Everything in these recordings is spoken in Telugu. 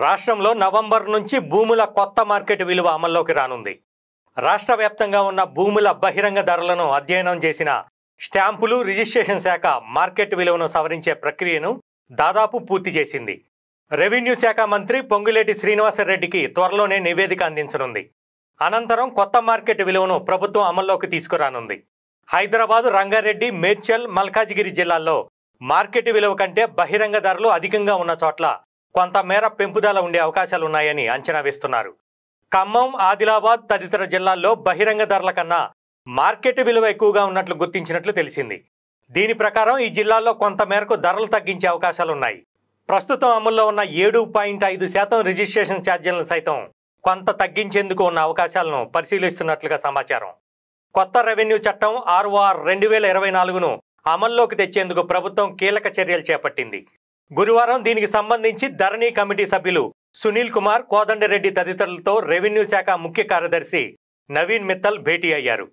రాష్ట్రంలో నవంబర్ నుంచి భూముల కొత్త మార్కెట్ విలువ అమల్లోకి రానుంది. రాష్ట్ర వ్యాప్తంగా ఉన్న భూముల బహిరంగ ధరలను అధ్యయనం చేసిన స్టాంపులు రిజిస్ట్రేషన్ శాఖ మార్కెట్ విలువను సవరించే ప్రక్రియను దాదాపు పూర్తి చేసింది. రెవెన్యూ శాఖ మంత్రి పొంగులేటి శ్రీనివాసరెడ్డికి త్వరలోనే నివేదిక అందించనుంది. అనంతరం కొత్త మార్కెట్ విలువను ప్రభుత్వం అమల్లోకి తీసుకురానుంది. హైదరాబాద్, రంగారెడ్డి, మేడ్చల్, మల్కాజిగిరి జిల్లాల్లో మార్కెట్ విలువ కంటే బహిరంగ ధరలు అధికంగా ఉన్న చోట్ల కొంతమేర పెంపుదల ఉండే అవకాశాలున్నాయని అంచనా వేస్తున్నారు. ఖమ్మం, ఆదిలాబాద్ తదితర జిల్లాల్లో బహిరంగ ధరల కన్నా మార్కెట్ విలువ ఎక్కువగా ఉన్నట్లు గుర్తించినట్లు తెలిసింది. దీని ప్రకారం ఈ జిల్లాల్లో కొంతమేరకు ధరలు తగ్గించే అవకాశాలున్నాయి. ప్రస్తుతం అమల్లో ఉన్న 7.5% రిజిస్ట్రేషన్ ఛార్జీలను సైతం కొంత తగ్గించేందుకు ఉన్న అవకాశాలను పరిశీలిస్తున్నట్లుగా సమాచారం. కొత్త రెవెన్యూ చట్టం ROR 2024ను అమల్లోకి తెచ్చేందుకు ప్రభుత్వం కీలక చర్యలు చేపట్టింది. గురువారం దీనికి సంబంధించి ధరణి కమిటీ సభ్యులు సునీల్ కుమార్, కోదండరెడ్డి తదితరులతో రెవెన్యూ శాఖ ముఖ్య కార్యదర్శి నవీన్ మిత్తల్ భేటీ అయ్యారు.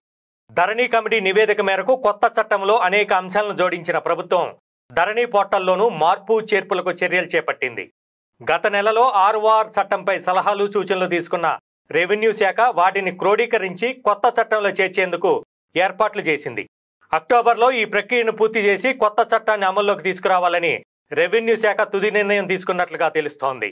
ధరణి కమిటీ నివేదిక మేరకు కొత్త చట్టంలో అనేక అంశాలను జోడించిన ప్రభుత్వం ధరణి పోర్టల్లోనూ మార్పు చేర్పులకు చర్యలు చేపట్టింది. గత నెలలో ROR చట్టంపై సలహాలు, సూచనలు తీసుకున్న రెవెన్యూ శాఖ వాటిని క్రోడీకరించి కొత్త చట్టంలో చేర్చేందుకు ఏర్పాట్లు చేసింది. అక్టోబర్లో ఈ ప్రక్రియను పూర్తి చేసి కొత్త చట్టాన్ని అమల్లోకి తీసుకురావాలని రెవెన్యూ శాఖ తుది నిర్ణయం తీసుకున్నట్లుగా తెలుస్తోంది.